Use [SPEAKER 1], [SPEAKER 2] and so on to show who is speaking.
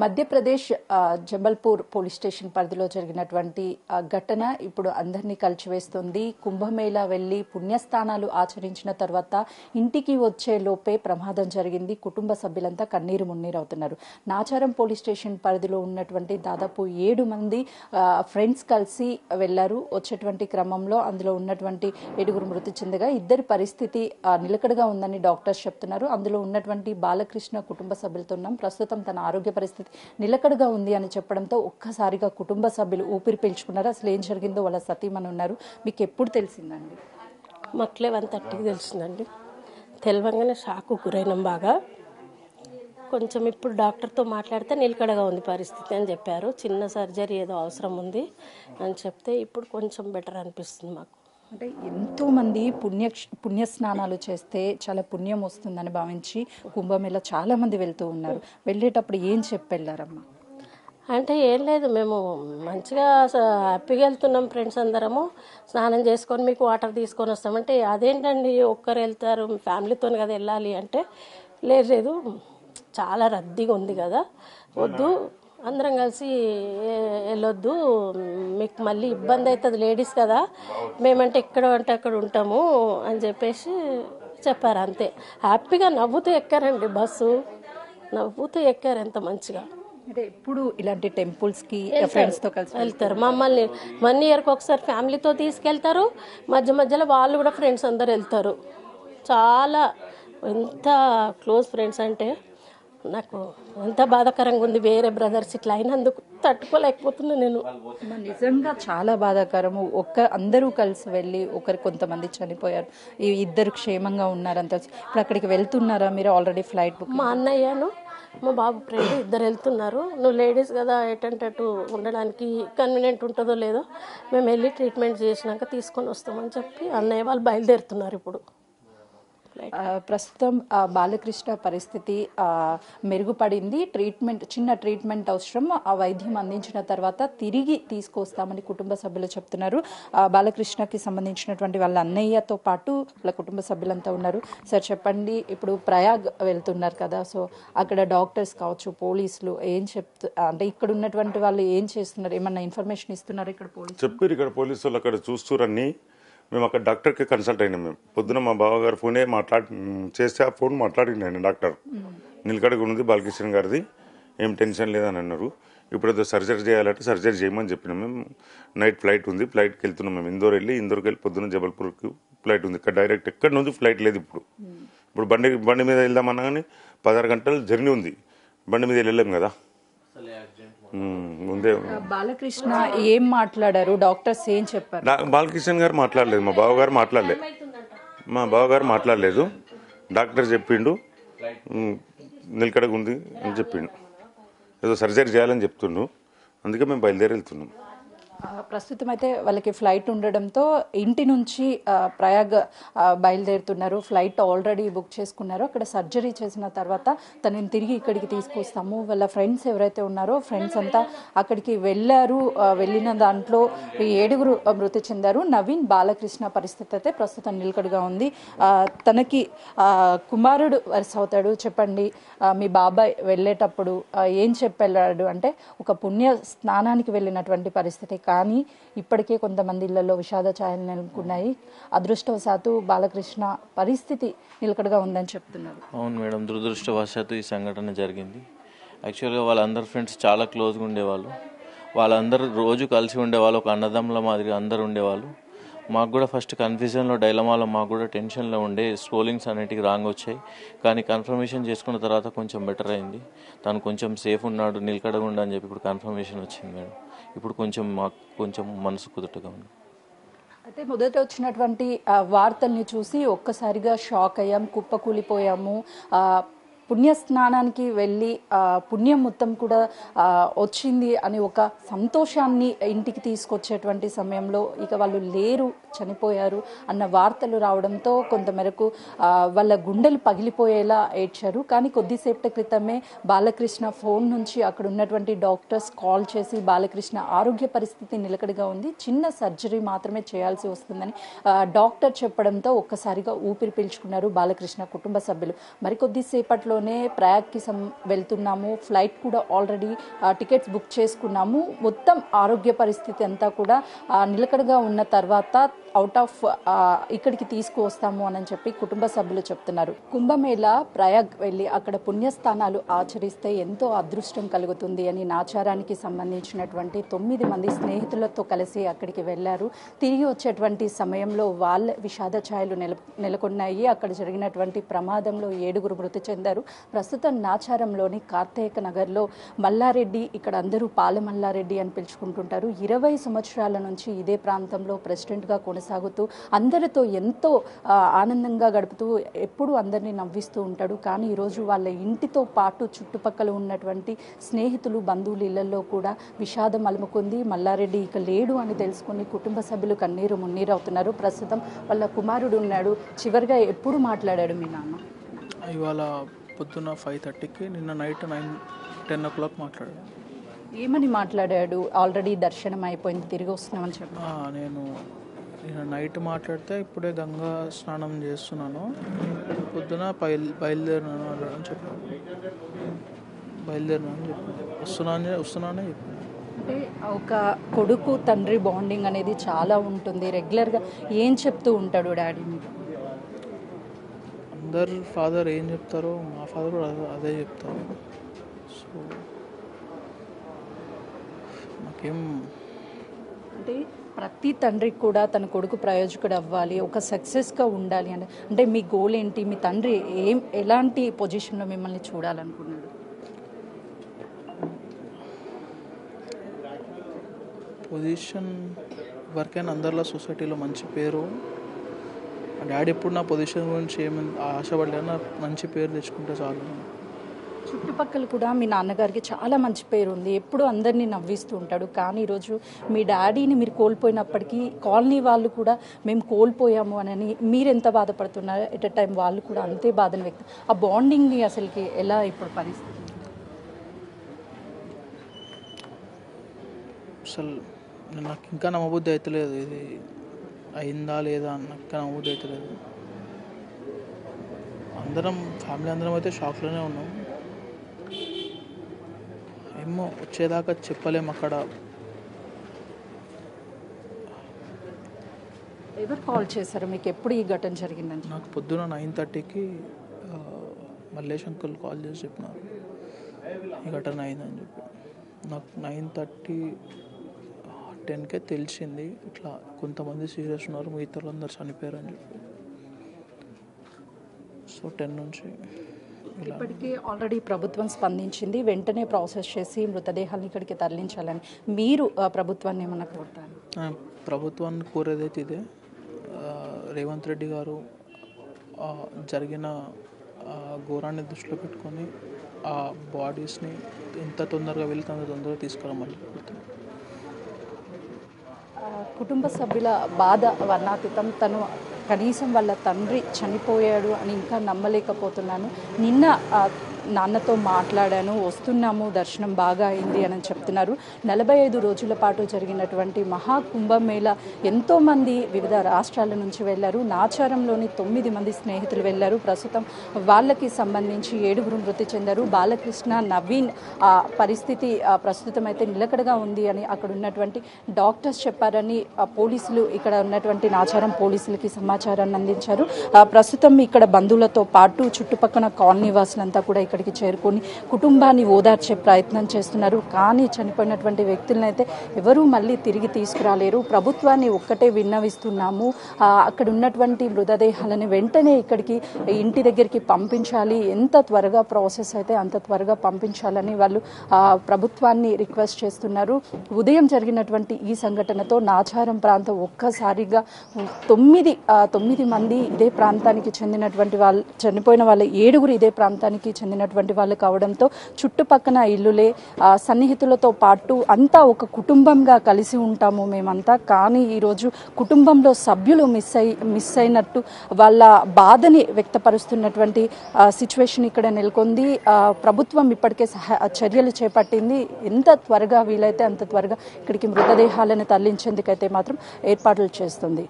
[SPEAKER 1] Madhya Pradesh Jabalpur police station పరిధిలో జరిగినటువంటి ఘటన ఇప్పుడు అందరినీ కలిచివేస్తుంది. కుంభమేళా వెళ్లి పుణ్యస్థానాలు ఆచరించిన తర్వాత ఇంటికి వచ్చే లోపే ప్రమాదం జరిగింది. కుటుంబ సభ్యులంతా కన్నీరు మున్నీరవుతున్నారు. నాచారం పోలీస్ స్టేషన్ పరిధిలో ఉన్నటువంటి దాదాపు 7 మంది ఫ్రెండ్స్ కలిసి వెళ్లారు. వచ్చేటువంటి క్రమంలో అందులో ఉన్నటువంటి 7 మృతి చెందగా 2 పరిస్థితి నిలకడగా ఉందని డాక్టర్స్ చెప్తున్నారు. అందులో ఉన్నటువంటి బాలకృష్ణ కుటుంబ సభ్యులతో ఉన్నాం. ప్రస్తుతం తన ఆరోగ్య పరిస్థితి నిలకడగా ఉంది అని చెప్పడంతో ఒక్కసారిగా కుటుంబ సభ్యులు ఊపిరి పీల్చుకున్నారు. అసలు ఏం జరిగిందో వాళ్ళ సతీమణి ఉన్నారు. మీకు ఎప్పుడు తెలిసిందండి?
[SPEAKER 2] మాకు 11:30కి తెలిసిందండి. తెలవంగానే షాకు గురైనాం బాగా. కొంచెం ఇప్పుడు డాక్టర్తో మాట్లాడితే నిలకడగా ఉంది పరిస్థితి అని చెప్పారు. చిన్న సర్జరీ ఏదో అవసరం ఉంది అని చెప్తే ఇప్పుడు కొంచెం బెటర్ అనిపిస్తుంది మాకు.
[SPEAKER 1] అంటే ఎంతో మంది పుణ్య స్నానాలు చేస్తే చాలా పుణ్యం వస్తుందని భావించి కుంభమేళ చాలా మంది వెళ్తూ ఉన్నారు. వెళ్ళేటప్పుడు ఏం చెప్పి వెళ్ళారమ్మా?
[SPEAKER 2] అంటే ఏం లేదు, మేము మంచిగా హ్యాపీగా వెళ్తున్నాం ఫ్రెండ్స్ అందరము. స్నానం చేసుకొని మీకు వాటర్ తీసుకొని వస్తామంటే అదేంటండి ఒక్కరు వెళ్తారు ఫ్యామిలీతో కదా వెళ్ళాలి అంటే లేదు చాలా రద్దీగా ఉంది కదా, వద్దు అందరం కలిసి వెళ్ళొద్దు, మీకు మళ్ళీ ఇబ్బంది అవుతుంది లేడీస్ కదా, మేమంటే ఎక్కడ అంటే అక్కడ ఉంటాము అని చెప్పేసి చెప్పారు. అంతే హ్యాపీగా నవ్వుతూ ఎక్కారండి బస్సు, నవ్వుతూ ఎక్కారు ఎంత మంచిగా.
[SPEAKER 1] అంటే ఎప్పుడు ఇలాంటి టెంపుల్స్ కి ఫ్రెండ్స్ తో కలిసి
[SPEAKER 2] వెళ్తారు. మమ్మల్ని 1 ఇయర్కి ఒకసారి ఫ్యామిలీతో తీసుకెళ్తారు, మధ్యలో వాళ్ళు కూడా ఫ్రెండ్స్ అందరు వెళ్తారు. చాలా ఎంత క్లోజ్ ఫ్రెండ్స్ అంటే నాకు ఎంత బాధాకరంగా ఉంది. వేరే బ్రదర్స్ ఇట్లా అయినందుకు తట్టుకోలేకపోతున్నా నేను.
[SPEAKER 1] నిజంగా చాలా బాధాకరము. అందరూ కలిసి వెళ్ళి కొంతమంది చనిపోయారు. ఈ 2 క్షేమంగా ఉన్నారంత. ఇప్పుడు అక్కడికి వెళ్తున్నారా మీరు? Already flight book.
[SPEAKER 2] మా అన్నయ్యను మా బాబు ఫ్రెండ్ 2 వెళ్తున్నారు. నువ్వు లేడీస్ కదా ఎటంటట్టు ఉండడానికి కన్వీనియంట్ ఉంటుందో లేదో మేము వెళ్ళి ట్రీట్మెంట్ చేసినాక తీసుకొని వస్తామని చెప్పి అన్నయ్య వాళ్ళు బయలుదేరుతున్నారు. ఇప్పుడు
[SPEAKER 1] ప్రస్తుతం బాలకృష్ణ పరిస్థితి మెరుగుపడింది. చిన్న ట్రీట్మెంట్ అవసరం. ఆ వైద్యం అందించిన తర్వాత తిరిగి తీసుకొస్తామని కుటుంబ సభ్యులు చెప్తున్నారు. బాలకృష్ణకి సంబంధించినటువంటి వాళ్ళ అన్నయ్యతో పాటు వాళ్ళ కుటుంబ సభ్యులంతా ఉన్నారు. సార్ చెప్పండి, ఇప్పుడు ప్రయాగ్ వెళ్తున్నారు కదా, సో అక్కడ డాక్టర్స్ కావచ్చు, పోలీసులు ఏం అంటే ఇక్కడ ఉన్నటువంటి వాళ్ళు ఏం చేస్తున్నారు? ఏమన్నా ఇన్ఫర్మేషన్ ఇస్తున్నారు? ఇక్కడ
[SPEAKER 3] పోలీసు వాళ్ళు అక్కడ చూస్తురని మేము అక్కడ డాక్టర్కి కన్సల్ట్ అయినాం. మేము పొద్దున మా బావగారు ఫోనే చేస్తే ఆ ఫోన్ మాట్లాడినాను. డాక్టర్ నిలకడగా ఉంది బాలకృష్ణ గారిది, ఏం టెన్షన్ లేదని అన్నారు. ఇప్పుడు ఏదో సర్జరీ చేయాలంటే సర్జరీ చేయమని చెప్పినాం. మేము నైట్ ఫ్లైట్ ఉంది, ఫ్లైట్కి వెళ్తున్నాం. మేము ఇందోర్కి వెళ్ళి పొద్దున్న జబల్పూర్కి ఫ్లైట్ ఉంది. ఇక్కడ డైరెక్ట్ ఎక్కడి నుంచి ఫ్లైట్ లేదు. ఇప్పుడు బండి మీద వెళ్దామన్నా కానీ 16 గంటలు జర్నీ ఉంది. బండి మీద వెళ్ళలేము కదా.
[SPEAKER 1] బాలకృష్ణ ఏం మాట్లాడారు? డాక్టర్స్ ఏం చెప్పారు?
[SPEAKER 3] బాలకృష్ణ గారు మాట్లాడలేదు, మా బావగారు మాట్లాడలేదు. డాక్టర్ చెప్పిండు నిలకడగా ఉంది అని చెప్పిండు. ఏదో సర్జరీ చేయాలని చెప్తుండు. అందుకే మేము బయలుదేరి వెళ్తున్నాం.
[SPEAKER 1] ప్రస్తుతం అయితే వాళ్ళకి ఫ్లైట్ ఉండడంతో ఇంటి నుంచి ప్రయాగ్ బయలుదేరుతున్నారు. ఫ్లైట్ ఆల్రెడీ బుక్ చేసుకున్నారు. అక్కడ సర్జరీ చేసిన తర్వాత తనని తిరిగి ఇక్కడికి తీసుకొస్తాము. వాళ్ళ ఫ్రెండ్స్ ఎవరైతే ఉన్నారో ఫ్రెండ్స్ అంతా అక్కడికి వెళ్ళారు. వెళ్ళిన దాంట్లో 7 మృతి చెందారు. నవీన్ బాలకృష్ణ పరిస్థితి అయితే ప్రస్తుతం నిలకడగా ఉంది. తనకి కుమారుడు వరుస అవుతాడు. చెప్పండి, మీ బాబాయ్ వెళ్ళేటప్పుడు ఏం చెప్పెళ్ళాడు అంటే ఒక పుణ్య స్నానానికి వెళ్ళినటువంటి పరిస్థితి, కానీ ఇప్పటికే కొంతమంది ఇళ్లలో విషాద ఛాయలు నెలకొన్నాయి. అదృష్టవశాత్తు బాలకృష్ణ పరిస్థితి నిలకడగా ఉందని చెప్తున్నారు.
[SPEAKER 4] అవును మేడం, దురదృష్టవశాత్తు ఈ సంఘటన జరిగింది. యాక్చువల్గా వాళ్ళందరు ఫ్రెండ్స్ చాలా క్లోజ్గా ఉండేవాళ్ళు. వాళ్ళందరూ రోజు కలిసి ఉండేవాళ్ళు, ఒక అన్నదమ్ముల మాదిరిగా అందరు ఉండేవాళ్ళు. మాకు కూడా ఫస్ట్ కన్ఫ్యూజన్లో డైలమాలో మాకు కూడా టెన్షన్లో ఉండే, స్క్రోలింగ్స్ అనేటివి రాంగ్ వచ్చాయి. కానీ కన్ఫర్మేషన్ చేసుకున్న తర్వాత కొంచెం బెటర్ అయింది. తను కొంచెం సేఫ్ ఉన్నాడు, నిలకడగా ఉండు అని చెప్పి ఇప్పుడు కన్ఫర్మేషన్ వచ్చింది మేడం. ఇప్పుడు మాకు కొంచెం మనసు కుదుటగా ఉంది.
[SPEAKER 1] అయితే మొదట వచ్చినటువంటి వార్తల్ని చూసి ఒక్కసారిగా షాక్ అయ్యాం, కుప్పకూలిపోయాము. పుణ్యస్నానానికి వెళ్ళి పుణ్యం మొత్తం కూడా వచ్చింది అని ఒక సంతోషాన్ని ఇంటికి తీసుకొచ్చేటువంటి సమయంలో ఇక వాళ్ళు లేరు, చనిపోయారు అన్న వార్తలు రావడంతో కొంతమేరకు వాళ్ళ గుండెలు పగిలిపోయేలా ఏడ్చారు. కానీ కొద్దిసేపటి క్రితమే బాలకృష్ణ ఫోన్ నుంచి అక్కడ ఉన్నటువంటి డాక్టర్స్ కాల్ చేసి బాలకృష్ణ ఆరోగ్య పరిస్థితి నిలకడగా ఉంది, చిన్న సర్జరీ మాత్రమే చేయాల్సి వస్తుందని డాక్టర్ చెప్పడంతో ఒక్కసారిగా ఊపిరి పీల్చుకున్నారు బాలకృష్ణ కుటుంబ సభ్యులు. మరికొద్దిసేపట్లో రోజుల్లోనే ప్రయాగ్కి వెళ్తున్నాము, ఫ్లైట్ కూడా ఆల్రెడీ టికెట్స్ బుక్ చేసుకున్నాము, మొత్తం ఆరోగ్య పరిస్థితి అంతా కూడా నిలకడగా ఉన్న తర్వాత అవుట్ ఆఫ్ ఇక్కడికి తీసుకువస్తాము అని చెప్పి కుటుంబ సభ్యులు చెప్తున్నారు. కుంభమేళా ప్రయాగ్ వెళ్ళి అక్కడ పుణ్యస్థానాలు ఆచరిస్తే ఎంతో అదృష్టం కలుగుతుంది అని నాచారానికి సంబంధించినటువంటి 9 మంది స్నేహితులతో కలిసి అక్కడికి వెళ్లారు. తిరిగి వచ్చేటువంటి సమయంలో వాళ్ళ విషాద ఛాయలు నెలకొన్నాయి. అక్కడ జరిగినటువంటి ప్రమాదంలో 7 మృతి చెందారు. ప్రస్తుతం నాచారంలోని కార్తేక నగర్లో మల్లారెడ్డి, ఇక్కడ అందరూ పాల మల్లారెడ్డి అని పిలుచుకుంటుంటారు, 20 సంవత్సరాల నుంచి ఇదే ప్రాంతంలో ప్రెసిడెంట్గా కొనసాగుతూ అందరితో ఎంతో ఆనందంగా గడుపుతూ ఎప్పుడూ అందరినీ నవ్విస్తూ ఉంటాడు. కానీ ఈరోజు వాళ్ళ ఇంటితో పాటు చుట్టుపక్కల ఉన్నటువంటి స్నేహితులు, బంధువులు ఇళ్లలో కూడా విషాదం అలుముకుంది. మల్లారెడ్డి ఇక లేడు అని తెలుసుకుని కుటుంబ సభ్యులు కన్నీరు మున్నీరు అవుతున్నారు. ప్రస్తుతం వాళ్ళ కుమారుడు ఉన్నాడు. చివరిగా ఎప్పుడు మాట్లాడాడు మీ నాన్న?
[SPEAKER 5] ఇవాళ పొద్దున్న 5:30కి, నిన్న నైట్ 10 o'clock మాట్లాడాడు.
[SPEAKER 1] ఏమని మాట్లాడాడు? ఆల్రెడీ దర్శనం అయిపోయింది, తిరిగి వస్తున్నామని చెప్పి.
[SPEAKER 5] నేను నైట్ మాట్లాడితే ఇప్పుడే గంగా స్నానం చేస్తున్నాను, పొద్దున బయలుదేరినాను అని చెప్పాను. వస్తున్నానే చెప్పాను.
[SPEAKER 1] అంటే ఒక కొడుకు తండ్రి బాండింగ్ అనేది చాలా ఉంటుంది. రెగ్యులర్గా ఏం చెప్తూ ఉంటాడు డాడీ మీకు?
[SPEAKER 5] అందరు ఫాదర్ ఏం చెప్తారో మా ఫాదర్ కూడా అదే చెప్తారు. సో నాకేం
[SPEAKER 1] అంటే ప్రతి తండ్రికి కూడా తన కొడుకు ప్రయోజకుడు అవ్వాలి, ఒక సక్సెస్గా ఉండాలి అంటే మీ గోల్ ఏంటి? మీ తండ్రి ఎలాంటి పొజిషన్లో మిమ్మల్ని చూడాలనుకున్నాడు?
[SPEAKER 5] పొజిషన్ వరకైనా అందరిలో సొసైటీలో మంచి పేరు. డాడీ ఎప్పుడు నా పొజిషన్ గురించి ఏమైనా ఆశపడలేదు, నా మంచి పేరు తెచ్చుకుంటే చాలు.
[SPEAKER 1] చుట్టుపక్కల కూడా మీ నాన్నగారికి చాలా మంచి పేరు ఉంది, ఎప్పుడు అందరినీ నవ్విస్తూ ఉంటాడు. కానీ ఈరోజు మీ డాడీని మీరు కోల్పోయినప్పటికీ కాలనీ వాళ్ళు కూడా మేము కోల్పోయాము అని మీరు ఎంత బాధపడుతున్నారు, ఎట్ ఎ టైం వాళ్ళు కూడా అంతే బాధను వ్యక్తం. ఆ బాండింగ్ని అసలుకి ఎలా ఇప్పుడు పరిస్థితి?
[SPEAKER 5] అసలు నాకు ఇంకా నమ్మబుద్ధి అవుతలేదు, ఇది అయిందా లేదా అని నాకు ఇంకా నమ్మబుద్ధి అవుతలేదు. ఫ్యామిలీ అందరం అయితే షాక్లోనే ఉన్నాం. ఏమో వచ్చేదాకా చెప్పలేము. అక్కడ
[SPEAKER 1] ఎవరు కాల్ చేశారు మీకు? ఎప్పుడు ఈ ఘటన జరిగిందని?
[SPEAKER 5] నాకు పొద్దున 9:30కి మల్లేష్ అంకుల్ కాల్ చేసి చెప్పినారు ఈ ఘటన అయిందని చెప్పి. నాకు 9:30, 10కే తెలిసింది ఇట్లా కొంతమంది సీరియస్ ఉన్నారు, మిగతా అందరు చనిపోయారు అని చెప్పి. సో 10 నుంచి
[SPEAKER 1] ఇప్పటికే ఆల్రెడీ ప్రభుత్వం స్పందించింది, వెంటనే ప్రాసెస్ చేసి మృతదేహాలను ఇక్కడికి తరలించాలని. మీరు ప్రభుత్వాన్ని ఏమన్నా కోరుతారు?
[SPEAKER 5] ప్రభుత్వాన్ని కోరేదైతే ఇదే, రేవంత్ రెడ్డి గారు జరిగిన ఘోరాన్ని దృష్టిలో పెట్టుకొని ఆ బాడీస్ని ఎంత తొందరగా వెళ్తే అంత తొందరగా తీసుకురమ్మని చెప్తున్నాను.
[SPEAKER 1] కుటుంబ సభ్యుల బాధ వర్ణాతీతం. తను కనీసం వాళ్ళ తండ్రి చనిపోయాడు అని ఇంకా నమ్మలేకపోతున్నాను. నిన్న నాన్నతో మాట్లాడాను, వస్తున్నాము, దర్శనం బాగా అయింది అని చెప్తున్నారు. 45 రోజుల పాటు జరిగినటువంటి మహాకుంభమేళ ఎంతోమంది వివిధ రాష్ట్రాల నుంచి వెళ్ళారు. నాచారంలోని 9 మంది స్నేహితులు వెళ్ళారు. ప్రస్తుతం వాళ్ళకి సంబంధించి 7 మృతి చెందారు. బాలకృష్ణ, నవీన్ పరిస్థితి ప్రస్తుతం అయితే నిలకడగా ఉంది అని అక్కడ ఉన్నటువంటి డాక్టర్స్ చెప్పారని పోలీసులు, ఇక్కడ ఉన్నటువంటి నాచారం పోలీసులకి సమాచారాన్ని అందించారు. ప్రస్తుతం ఇక్కడ బంధువులతో పాటు చుట్టుపక్కల కాలనీ వాసులంతా కూడా ఇక్కడికి చేరుకొని కుటుంబాన్ని ఓదార్చే ప్రయత్నం చేస్తున్నారు. కానీ చనిపోయినటువంటి వ్యక్తులను అయితే ఎవరూ మళ్ళీ తిరిగి తీసుకురాలేరు. ప్రభుత్వాన్ని ఒక్కటే విన్నవిస్తున్నాము, అక్కడ ఉన్నటువంటి మృతదేహాలను వెంటనే ఇక్కడికి ఇంటి దగ్గరికి పంపించాలి, ఎంత త్వరగా ప్రాసెస్ అయితే అంత త్వరగా పంపించాలని వాళ్ళు ప్రభుత్వాన్ని రిక్వెస్ట్ చేస్తున్నారు. ఉదయం జరిగినటువంటి ఈ సంఘటనతో నాచారం ప్రాంతం ఒక్కసారిగా 9 మంది ఇదే ప్రాంతానికి చెందినటువంటి వాళ్ళు, చనిపోయిన వాళ్ళ 7 ఇదే ప్రాంతానికి చెందినటువంటి వాళ్ళు కావడంతో చుట్టుపక్కల ఇల్లులే, సన్నిహితులతో పాటు అంతా ఒక కుటుంబంగా కలిసి ఉంటాము మేమంతా. కానీ ఈరోజు కుటుంబంలో సభ్యులు మిస్ అయినట్టు వాళ్ళ బాధని వ్యక్తపరుస్తున్నటువంటి సిచ్యువేషన్ ఇక్కడ నెలకొంది. ప్రభుత్వం ఇప్పటికే చర్యలు చేపట్టింది. ఎంత త్వరగా వీలైతే అంత త్వరగా ఇక్కడికి మృతదేహాలను తరలించేందుకైతే మాత్రం ఏర్పాట్లు చేస్తుంది.